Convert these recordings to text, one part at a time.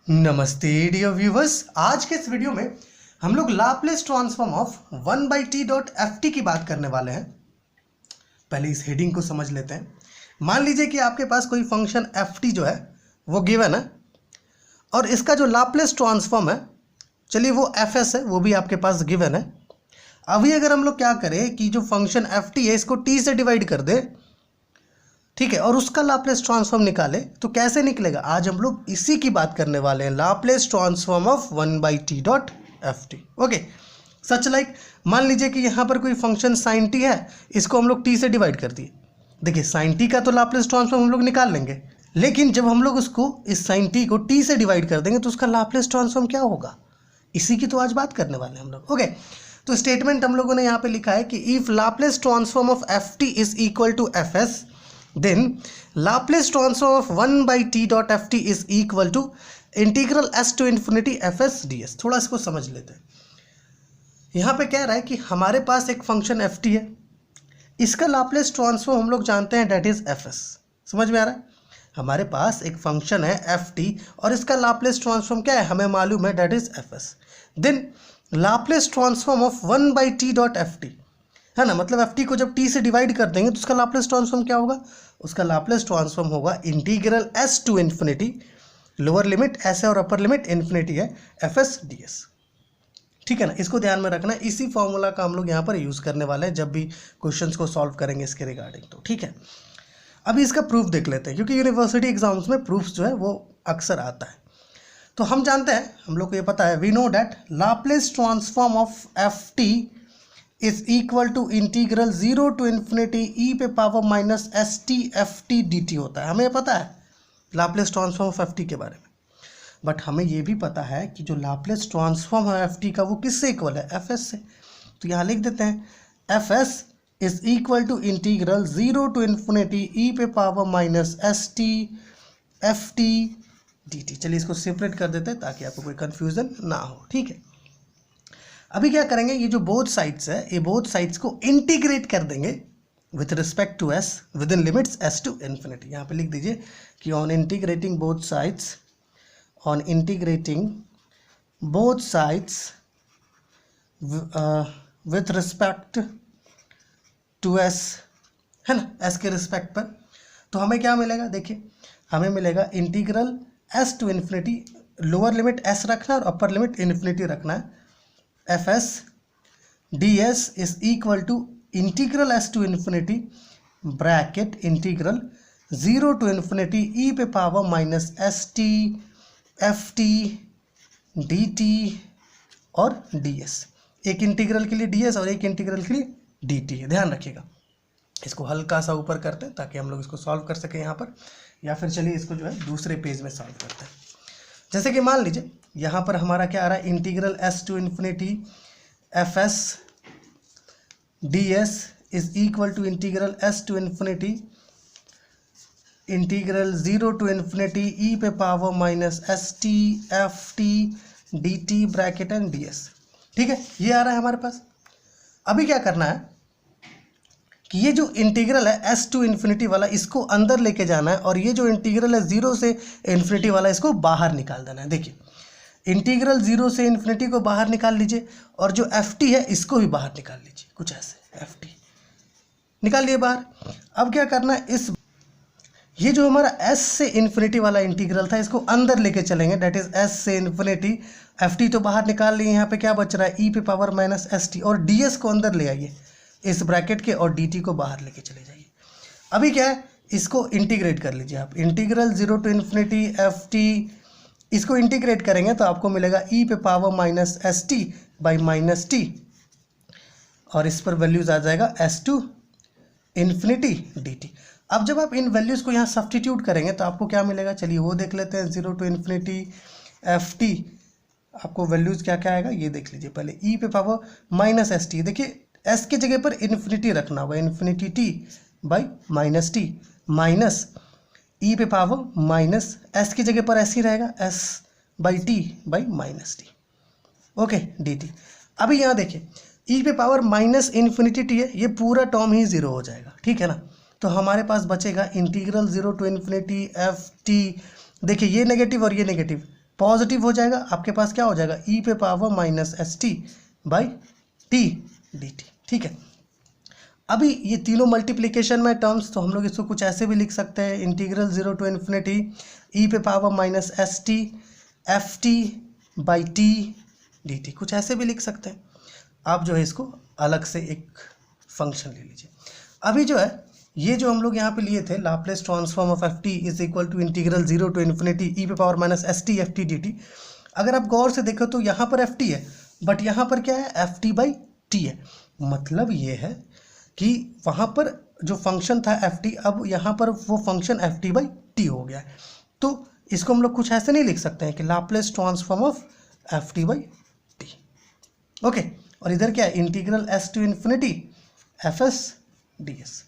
नमस्ते dear viewers, आज के इस वीडियो में हम लोग लाप्लेस ट्रांसफॉर्म ऑफ 1/t.ft की बात करने वाले हैं। पहले इस हेडिंग को समझ लेते हैं। मान लीजिए कि आपके पास कोई फंक्शन ft जो है वो गिवन है और इसका जो लाप्लेस ट्रांसफॉर्म है, चलिए वो fs है, वो भी आपके पास गिवन है। अभी अगर हम लोग क्या करें कि जो फंक्शन ft है इसको t से डिवाइड कर दे, ठीक है, और उसका लाप्लेस ट्रांसफॉर्म निकाले तो कैसे निकलेगा, आज हम लोग इसी की बात करने वाले हैं। Laplace transform of 1/t.ft। Okay, such like मान लीजिए कि यहाँ पर कोई फंक्शन sin t है, इसको हम लोग t से डिवाइड कर दिए। देखिए sin t का तो लाप्लेस ट्रांसफॉर्म हम लोग निकाल लेंगे, लेकिन जब हम लोग उसको इस sin t को t से डिवाइड कर देंगे तो उसका लाप्लेस ट्रांसफॉर्म क्या होगा, इसी की तो आज बात करने वाले हैं हम लोग। ओके, तो स्टेटमेंट हम लोगों ने यहाँ पे लिखा है कि if Laplace transform of ft is equal to fs, then Laplace transform of 1/t.ft is equal to integral s to infinity fs ds। थोड़ा इसको समझ लेते हैं। यहाँ पे कह रहा है कि हमारे पास एक फंक्शन ft है, इसका लाप्लेस ट्रांसफॉर्म हम लोग जानते हैं, डेट इज fs। समझ में आ रहा है? हमारे पास एक फंक्शन है ft और इसका लाप्लेस ट्रांसफॉर्म क्या है, हमें मालूम है, that is fs। Then Laplace transform of 1/t.ft है ना, मतलब ft को जब t से डिवाइड कर देंगे तो उसका लाप्लेस ट्रांसफॉर्म क्या होगा, उसका लाप्लेस ट्रांसफॉर्म होगा integral s to infinity, lower limit s है और अपर लिमिट इन्फिनिटी है, fs ds। ठीक है ना, इसको ध्यान में रखना। इसी फॉर्मूला का हम लोग यहाँ पर यूज़ करने वाले हैं जब भी क्वेश्चंस को सॉल्व करेंगे इसके रिगार्डिंग। तो ठीक है, अभी इसका प्रूफ देख लेते हैं, क्योंकि यूनिवर्सिटी एग्जाम्स में प्रूफ जो है वो अक्सर आता है। तो हम जानते हैं, हम लोग को ये पता है, we know that Laplace transform of ft is equal to integral 0 to infinity e पे power minus S T F T D t होता है। हमें पता है लाप्लेस ट्रांसफॉर्म ऑफ ft के बारे में, बट हमें ये भी पता है कि जो लाप्लेस ट्रांसफॉर्म है ft का वो किससे इक्वल है, fs से। तो यहाँ लिख देते हैं fs is equal to integral 0 to infinity e पे power minus S T F T D t. चलिए इसको सेपरेट कर देते हैं ताकि आपको कोई कन्फ्यूजन ना हो। ठीक है, अभी क्या करेंगे, ये जो बोथ साइड्स है, ये बोथ साइड्स को इंटीग्रेट कर देंगे with respect to s within limits s to infinity. यहाँ पे लिख दीजिए कि on integrating both sides, on integrating both sides with respect to s, है ना, s के रिस्पेक्ट पर, तो हमें क्या मिलेगा, देखिए हमें मिलेगा integral s to infinity, lower limit s रखना है और अपर लिमिट इन्फिनिटी रखना है, fs ds is equal to integral s to infinity bracket integral 0 to infinity e पे power minus S T F T D T और ds। एक integral के लिए ds और एक इंटीग्रल के लिए dt है, ध्यान रखिएगा। इसको हल्का सा ऊपर करते हैं ताकि हम लोग इसको सॉल्व कर सकें यहाँ पर, या फिर चलिए इसको जो है दूसरे पेज में सॉल्व करते हैं। जैसे कि मान लीजिए यहाँ पर हमारा क्या आ रहा है, integral s to infinity fs ds is equal to integral s to infinity integral 0 to infinity e पे power minus S T F T D t bracket and ds। ठीक है, ये आ रहा है हमारे पास। अभी क्या करना है कि ये जो इंटीग्रल है s टू इन्फिनिटी वाला, इसको अंदर लेके जाना है, और ये जो इंटीग्रल है 0 से इन्फिनिटी वाला, इसको बाहर निकाल देना है। देखिए इंटीग्रल 0 से इन्फिनिटी को बाहर निकाल लीजिए और जो ft है इसको भी बाहर निकाल लीजिए, कुछ ऐसे ft निकाल लिए बाहर। अब क्या करना है, इस ये जो हमारा s से इन्फिनिटी वाला इंटीग्रल था इसको अंदर लेके चलेंगे, डेट इज s से इन्फिनिटी, ft तो बाहर निकाल लिए, यहाँ पे क्या बच रहा है, e पे पावर माइनस एस टी, और ds को अंदर ले आइए इस ब्रैकेट के, और dt को बाहर लेके चले जाइए। अभी क्या है, इसको इंटीग्रेट कर लीजिए आप, इंटीग्रल 0 टू इन्फिनिटी ft, इसको इंटीग्रेट करेंगे तो आपको मिलेगा e पे power minus S T by minus T, और इस पर वैल्यूज आ जाएगा s टू इन्फिनिटी dt। अब जब आप इन वैल्यूज़ को यहाँ सब्स्टिट्यूट करेंगे तो आपको क्या मिलेगा, चलिए वो देख लेते हैं। 0 टू इन्फिनिटी एफ टी, आपको वैल्यूज़ क्या क्या आएगा ये देख लीजिए पहले। e पे पावर माइनस एस टी, देखिए s की जगह पर इन्फिनिटी रखना होगा, infinity t by minus T, minus e पे पावर माइनस s की जगह पर s ही रहेगा, s by T by minus T, okay dt। अभी यहाँ देखिए e पे पावर माइनस इन्फिनिटी टी है, ये पूरा टर्म ही 0 हो जाएगा, ठीक है ना। तो हमारे पास बचेगा integral 0 to infinity f t, देखिए ये नेगेटिव और ये नेगेटिव, पॉजिटिव हो जाएगा, आपके पास क्या हो जाएगा e पे power minus S T by T D T. ठीक है, अभी ये तीनों मल्टीप्लिकेशन में टर्म्स, तो हम लोग इसको कुछ ऐसे भी लिख सकते हैं, इंटीग्रल 0 टू इन्फिनिटी e पे power minus S T F t by T D T, कुछ ऐसे भी लिख सकते हैं। आप जो है इसको अलग से एक फंक्शन ले लीजिए। अभी जो है ये जो हम लोग यहाँ पे लिए थे Laplace transform of F T is equal to integral 0 to infinity E पे power minus S T F T D T. अगर आप गौर से देखो तो यहाँ पर एफ टी है, बट यहाँ पर क्या है एफ टी बाई टी है। मतलब ये है कि वहाँ पर जो फंक्शन था एफ टी, अब यहाँ पर वो function F t by T हो गया है। तो इसको हम लोग कुछ ऐसे नहीं लिख सकते हैं कि Laplace transform of F t by t. Okay, और इधर क्या है integral S to infinity F S D s.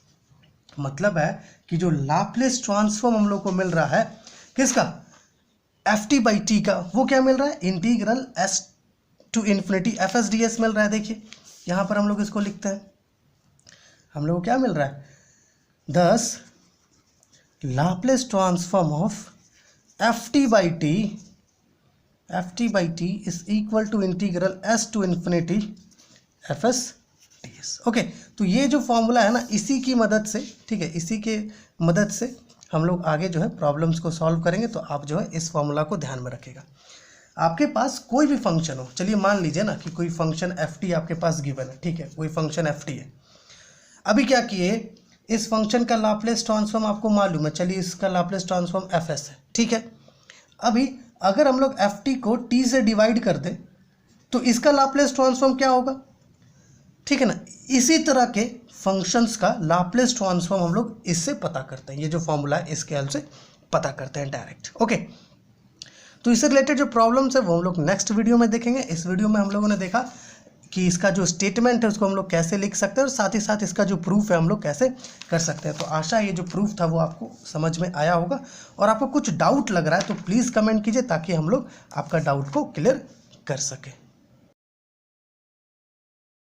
मतलब है कि जो लाप्लेस ट्रांसफॉर्म हम लोग को मिल रहा है किसका, एफ टी बाई टी का, वो क्या मिल रहा है integral S to infinity F S D S मिल रहा है। देखिए यहाँ पर हम लोग इसको लिखते हैं, हम लोग को क्या मिल रहा है, this Laplace transform of F t by t is equal to integral S to infinity F S D s. Okay, तो ये जो फॉर्मूला है ना, इसी की मदद से, ठीक है, इसी के मदद से हम लोग आगे जो है प्रॉब्लम्स को सॉल्व करेंगे। तो आप जो है इस फॉर्मूला को ध्यान में रखिएगा। आपके पास कोई भी फंक्शन हो, चलिए मान लीजिए ना कि कोई फंक्शन एफ टी आपके पास गिवन है, ठीक है, कोई फंक्शन एफ टी है। अभी क्या किए, इस फंक्शन का लाप्लेस ट्रांसफॉर्म आपको मालूम है, चलिए इसका लाप्लेस ट्रांसफॉर्म एफ एस है, ठीक है। अभी अगर हम लोग एफ टी को टी से डिवाइड कर दें तो इसका लाप्लेस ट्रांसफॉर्म क्या होगा, ठीक है ना। इसी तरह के फंक्शंस का लाप्लेस ट्रांसफॉर्म हम लोग इससे पता करते हैं, ये जो फॉर्मूला है इसके हेल्प से पता करते हैं डायरेक्ट। ओके, तो इससे रिलेटेड जो प्रॉब्लम्स है वो हम लोग नेक्स्ट वीडियो में देखेंगे। इस वीडियो में हम लोगों ने देखा कि इसका जो स्टेटमेंट है उसको हम लोग कैसे लिख सकते हैं, और साथ ही साथ इसका जो प्रूफ है हम लोग कैसे कर सकते हैं। तो आशा है ये जो प्रूफ था वो आपको समझ में आया होगा, और आपको कुछ डाउट लग रहा है तो प्लीज़ कमेंट कीजिए ताकि हम लोग आपका डाउट को क्लियर कर सकें।